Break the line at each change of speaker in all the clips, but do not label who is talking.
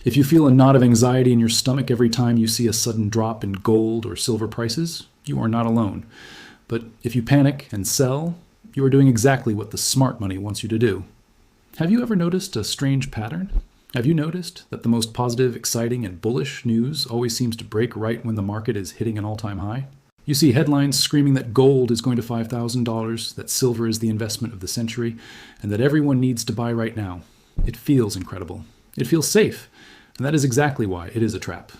If you feel a knot of anxiety in your stomach every time you see a sudden drop in gold or silver prices, you are not alone. But if you panic and sell, you are doing exactly what the smart money wants you to do. Have you ever noticed a strange pattern? Have you noticed that the most positive, exciting, and bullish news always seems to break right when the market is hitting an all-time high? You see headlines screaming that gold is going to $5,000, that silver is the investment of the century, and that everyone needs to buy right now. It feels incredible. It feels safe. And that is exactly why it is a trap.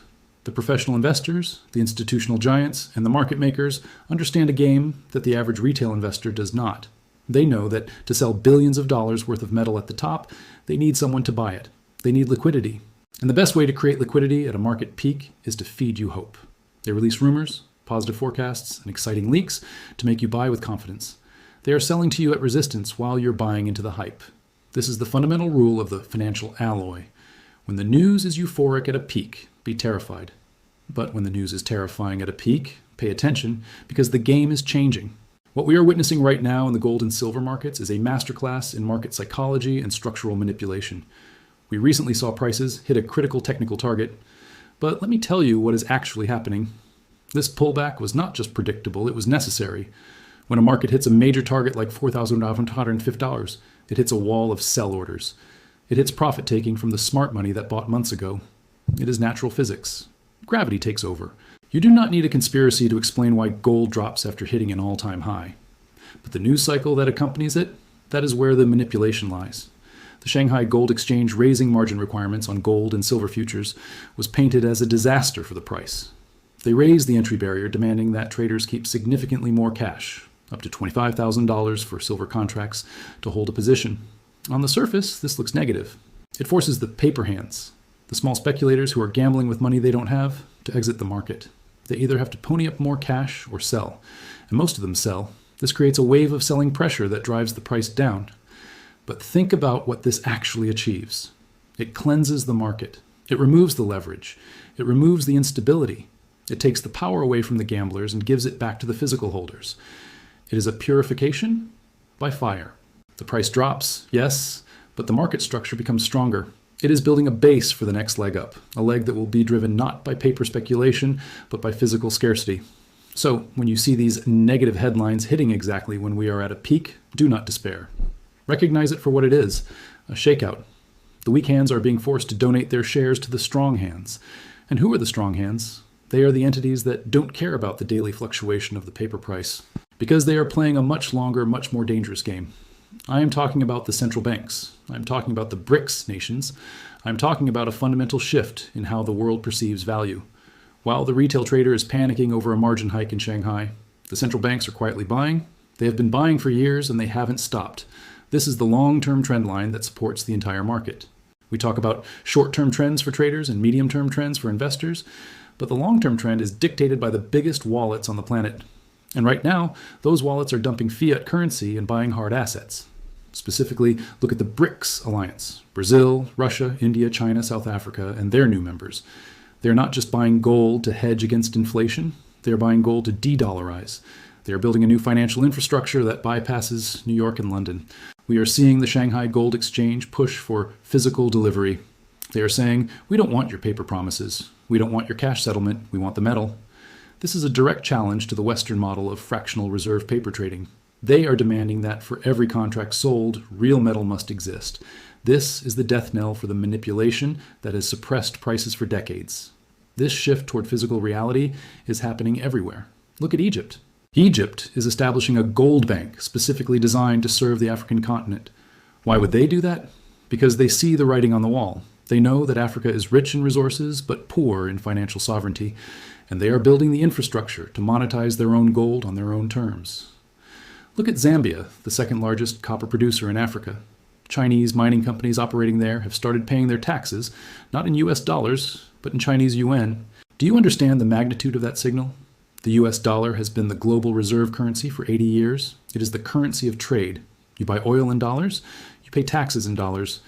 The professional investors, the institutional giants, and the market makers understand a game that the average retail investor does not. They know that to sell billions of dollars worth of metal at the top, they need someone to buy it. They need liquidity. And the best way to create liquidity at a market peak is to feed you hope. They release rumors, positive forecasts, and exciting leaks to make you buy with confidence. They are selling to you at resistance while you're buying into the hype. This is the fundamental rule of the financial alloy. When the news is euphoric at a peak, be terrified. But when the news is terrifying at a peak, pay attention, because the game is changing. What we are witnessing right now in the gold and silver markets is a masterclass in market psychology and structural manipulation. We recently saw prices hit a critical technical target, but let me tell you what is actually happening. This pullback was not just predictable, it was necessary. When a market hits a major target like $4,150, it hits a wall of sell orders. It hits profit taking from the smart money that bought months ago. It is natural physics. Gravity takes over. You do not need a conspiracy to explain why gold drops after hitting an all-time high. But the news cycle that accompanies it, that is where the manipulation lies. The Shanghai Gold Exchange raising margin requirements on gold and silver futures was painted as a disaster for the price. They raised the entry barrier, demanding that traders keep significantly more cash, up to $25,000 for silver contracts, to hold a position. On the surface, this looks negative. It forces the paper hands, the small speculators who are gambling with money they don't have, to exit the market. They either have to pony up more cash or sell, and most of them sell. This creates a wave of selling pressure that drives the price down. But think about what this actually achieves. It cleanses the market. It removes the leverage. It removes the instability. It takes the power away from the gamblers and gives it back to the physical holders. It is a purification by fire. The price drops, yes, but the market structure becomes stronger. It is building a base for the next leg up, a leg that will be driven not by paper speculation, but by physical scarcity. So when you see these negative headlines hitting exactly when we are at a peak, do not despair. Recognize it for what it is, a shakeout. The weak hands are being forced to donate their shares to the strong hands. And who are the strong hands? They are the entities that don't care about the daily fluctuation of the paper price, because they are playing a much longer, much more dangerous game. I am talking about the central banks. I'm talking about the BRICS nations. I'm talking about a fundamental shift in how the world perceives value. While the retail trader is panicking over a margin hike in Shanghai, the central banks are quietly buying. They have been buying for years and they haven't stopped. This is the long-term trend line that supports the entire market. We talk about short-term trends for traders and medium-term trends for investors, but the long-term trend is dictated by the biggest wallets on the planet. And right now, those wallets are dumping fiat currency and buying hard assets. Specifically, look at the BRICS alliance: Brazil, Russia, India, China, South Africa, and their new members. They're not just buying gold to hedge against inflation, they're buying gold to de-dollarize. They are building a new financial infrastructure that bypasses New York and London. We are seeing the Shanghai Gold Exchange push for physical delivery. They are saying, we don't want your paper promises. We don't want your cash settlement. We want the metal. This is a direct challenge to the Western model of fractional reserve paper trading. They are demanding that for every contract sold, real metal must exist. This is the death knell for the manipulation that has suppressed prices for decades. This shift toward physical reality is happening everywhere. Look at Egypt. Egypt is establishing a gold bank specifically designed to serve the African continent. Why would they do that? Because they see the writing on the wall. They know that Africa is rich in resources but poor in financial sovereignty, and they are building the infrastructure to monetize their own gold on their own terms. Look at Zambia, the second largest copper producer in Africa. Chinese mining companies operating there have started paying their taxes, not in US dollars, but in Chinese yuan. Do you understand the magnitude of that signal? The US dollar has been the global reserve currency for 80 years. It is the currency of trade. You buy oil in dollars, you pay taxes in dollars.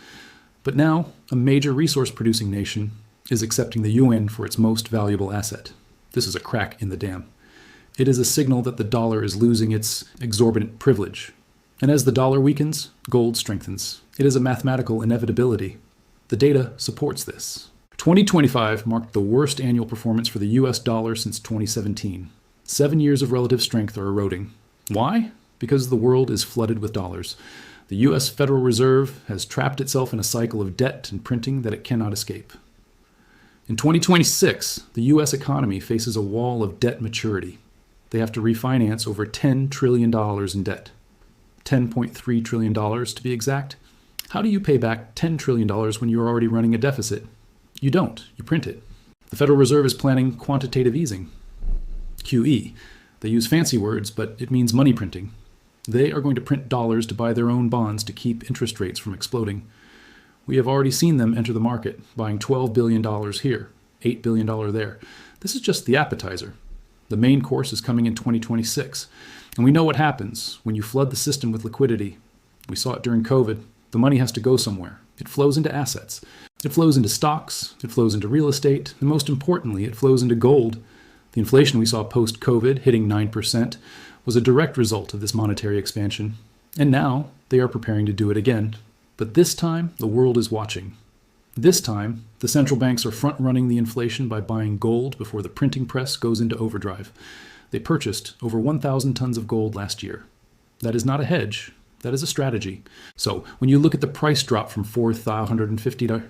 But now, a major resource-producing nation is accepting the yuan for its most valuable asset. This is a crack in the dam. It is a signal that the dollar is losing its exorbitant privilege. And as the dollar weakens, gold strengthens. It is a mathematical inevitability. The data supports this. 2025 marked the worst annual performance for the US dollar since 2017. 7 years of relative strength are eroding. Why? Because the world is flooded with dollars. The US Federal Reserve has trapped itself in a cycle of debt and printing that it cannot escape. In 2026, the US economy faces a wall of debt maturity. They have to refinance over $10 trillion in debt. $10.3 trillion to be exact. How do you pay back $10 trillion when you're already running a deficit? You don't. You print it. The Federal Reserve is planning quantitative easing. QE. They use fancy words, but it means money printing. They are going to print dollars to buy their own bonds to keep interest rates from exploding. We have already seen them enter the market, buying $12 billion here, $8 billion there. This is just the appetizer. The main course is coming in 2026. And we know what happens when you flood the system with liquidity. We saw it during COVID. The money has to go somewhere. It flows into assets. It flows into stocks. It flows into real estate. And most importantly, it flows into gold. The inflation we saw post-COVID, hitting 9%, was a direct result of this monetary expansion. And now they are preparing to do it again. But this time, the world is watching. This time, the central banks are front-running the inflation by buying gold before the printing press goes into overdrive. They purchased over 1,000 tons of gold last year. That is not a hedge. That is a strategy. So when you look at the price drop from $4,150,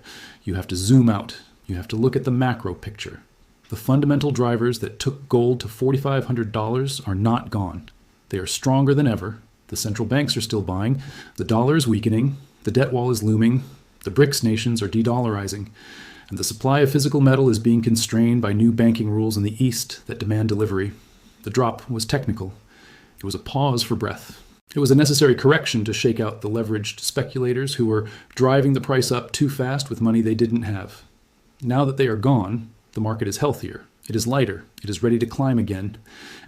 you have to zoom out. You have to look at the macro picture. The fundamental drivers that took gold to $4,500 are not gone. They are stronger than ever. The central banks are still buying. The dollar is weakening. The debt wall is looming. The BRICS nations are de-dollarizing. And the supply of physical metal is being constrained by new banking rules in the East that demand delivery. The drop was technical. It was a pause for breath. It was a necessary correction to shake out the leveraged speculators who were driving the price up too fast with money they didn't have. Now that they are gone, the market is healthier. It is lighter. It is ready to climb again.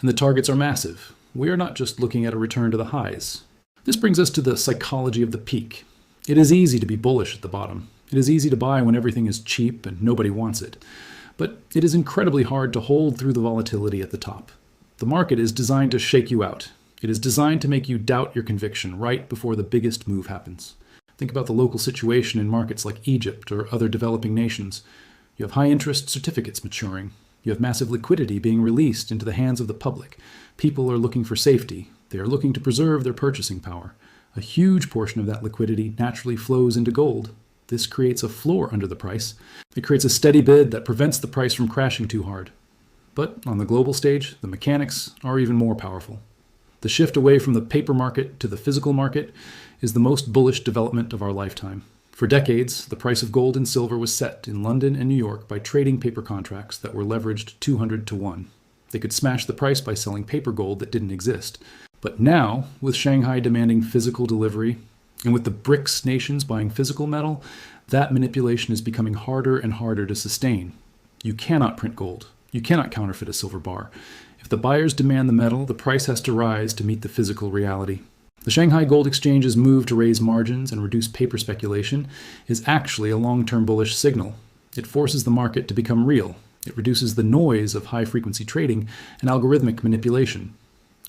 And the targets are massive. We are not just looking at a return to the highs. This brings us to the psychology of the peak. It is easy to be bullish at the bottom. It is easy to buy when everything is cheap and nobody wants it. But it is incredibly hard to hold through the volatility at the top. The market is designed to shake you out. It is designed to make you doubt your conviction right before the biggest move happens. Think about the local situation in markets like Egypt or other developing nations. You have high-interest certificates maturing. You have massive liquidity being released into the hands of the public. People are looking for safety. They are looking to preserve their purchasing power. A huge portion of that liquidity naturally flows into gold. This creates a floor under the price. It creates a steady bid that prevents the price from crashing too hard. But on the global stage, the mechanics are even more powerful. The shift away from the paper market to the physical market is the most bullish development of our lifetime. For decades, the price of gold and silver was set in London and New York by trading paper contracts that were leveraged 200 to 1. They could smash the price by selling paper gold that didn't exist. But now, with Shanghai demanding physical delivery, and with the BRICS nations buying physical metal, that manipulation is becoming harder and harder to sustain. You cannot print gold. You cannot counterfeit a silver bar. If the buyers demand the metal, the price has to rise to meet the physical reality. The Shanghai Gold Exchange's move to raise margins and reduce paper speculation is actually a long-term bullish signal. It forces the market to become real. It reduces the noise of high-frequency trading and algorithmic manipulation.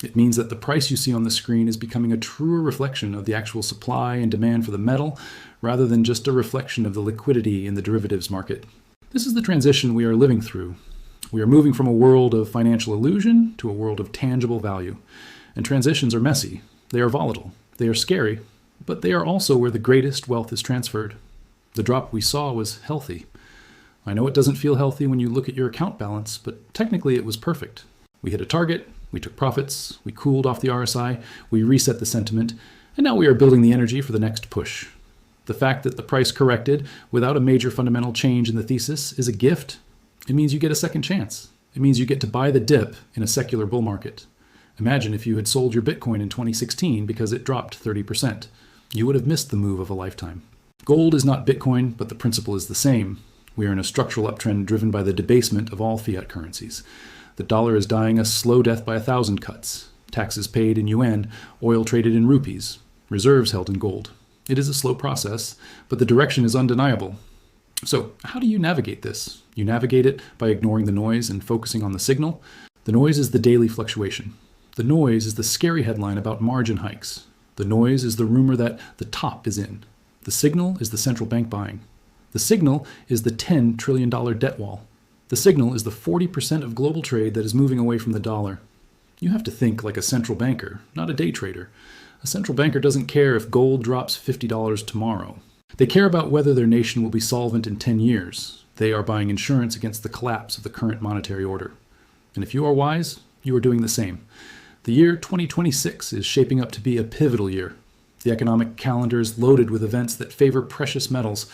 It means that the price you see on the screen is becoming a truer reflection of the actual supply and demand for the metal, rather than just a reflection of the liquidity in the derivatives market. This is the transition we are living through. We are moving from a world of financial illusion to a world of tangible value. And transitions are messy. They are volatile. They are scary. But they are also where the greatest wealth is transferred. The drop we saw was healthy. I know it doesn't feel healthy when you look at your account balance, but technically it was perfect. We hit a target, we took profits, we cooled off the RSI, we reset the sentiment, and now we are building the energy for the next push. The fact that the price corrected without a major fundamental change in the thesis is a gift. It means you get a second chance. It means you get to buy the dip in a secular bull market. Imagine if you had sold your Bitcoin in 2016 because it dropped 30%. You would have missed the move of a lifetime. Gold is not Bitcoin, but the principle is the same. We are in a structural uptrend driven by the debasement of all fiat currencies. The dollar is dying a slow death by 1,000 cuts. Taxes paid in yuan, oil traded in rupees, reserves held in gold. It is a slow process, but the direction is undeniable. So how do you navigate this? You navigate it by ignoring the noise and focusing on the signal. The noise is the daily fluctuation. The noise is the scary headline about margin hikes. The noise is the rumor that the top is in. The signal is the central bank buying. The signal is the $10 trillion debt wall. The signal is the 40% of global trade that is moving away from the dollar. You have to think like a central banker, not a day trader. A central banker doesn't care if gold drops $50 tomorrow. They care about whether their nation will be solvent in 10 years. They are buying insurance against the collapse of the current monetary order. And if you are wise, you are doing the same. The year 2026 is shaping up to be a pivotal year. The economic calendar is loaded with events that favor precious metals.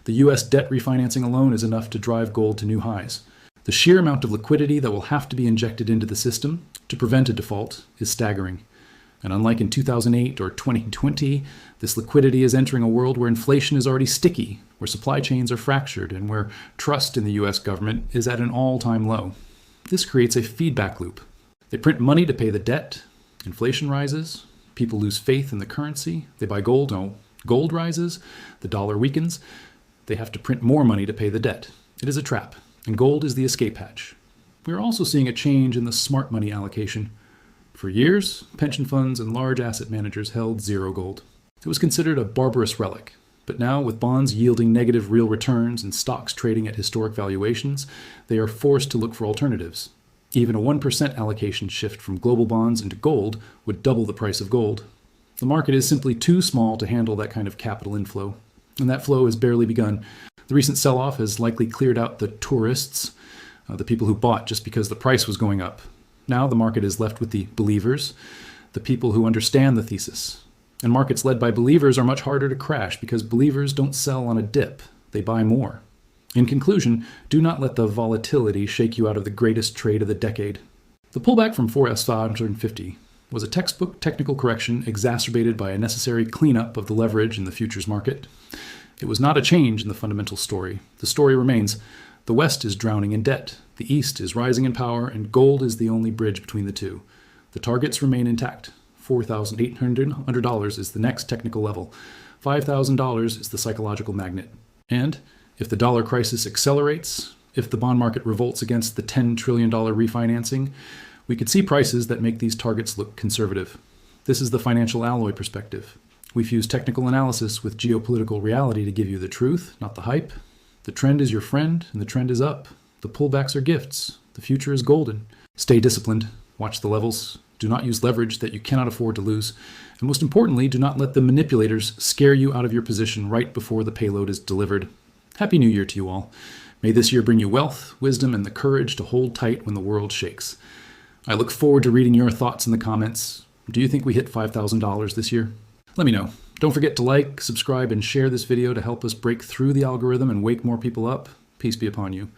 The U.S. debt refinancing alone is enough to drive gold to new highs. The sheer amount of liquidity that will have to be injected into the system to prevent a default is staggering. And unlike in 2008 or 2020, this liquidity is entering a world where inflation is already sticky, where supply chains are fractured, and where trust in the U.S. government is at an all-time low. This creates a feedback loop. They print money to pay the debt, inflation rises, people lose faith in the currency, they buy gold, gold rises, the dollar weakens, they have to print more money to pay the debt. It is a trap, and gold is the escape hatch. We are also seeing a change in the smart money allocation. For years, pension funds and large asset managers held zero gold. It was considered a barbarous relic, but now with bonds yielding negative real returns and stocks trading at historic valuations, they are forced to look for alternatives. Even a 1% allocation shift from global bonds into gold would double the price of gold. The market is simply too small to handle that kind of capital inflow, and that flow has barely begun. The recent sell-off has likely cleared out the tourists, the people who bought just because the price was going up. Now the market is left with the believers, the people who understand the thesis. And markets led by believers are much harder to crash because believers don't sell on a dip, they buy more. In conclusion, do not let the volatility shake you out of the greatest trade of the decade. The pullback from 4S550 was a textbook technical correction exacerbated by a necessary cleanup of the leverage in the futures market. It was not a change in the fundamental story. The story remains: the West is drowning in debt, the East is rising in power, and gold is the only bridge between the two. The targets remain intact. $4,800 is the next technical level. $5,000 is the psychological magnet. And if the dollar crisis accelerates, if the bond market revolts against the $10 trillion refinancing, we could see prices that make these targets look conservative. This is the financial alloy perspective. We fuse technical analysis with geopolitical reality to give you the truth, not the hype. The trend is your friend, and the trend is up. The pullbacks are gifts. The future is golden. Stay disciplined. Watch the levels. Do not use leverage that you cannot afford to lose. And most importantly, do not let the manipulators scare you out of your position right before the payload is delivered. Happy New Year to you all. May this year bring you wealth, wisdom, and the courage to hold tight when the world shakes. I look forward to reading your thoughts in the comments. Do you think we hit $5,000 this year? Let me know. Don't forget to like, subscribe, and share this video to help us break through the algorithm and wake more people up. Peace be upon you.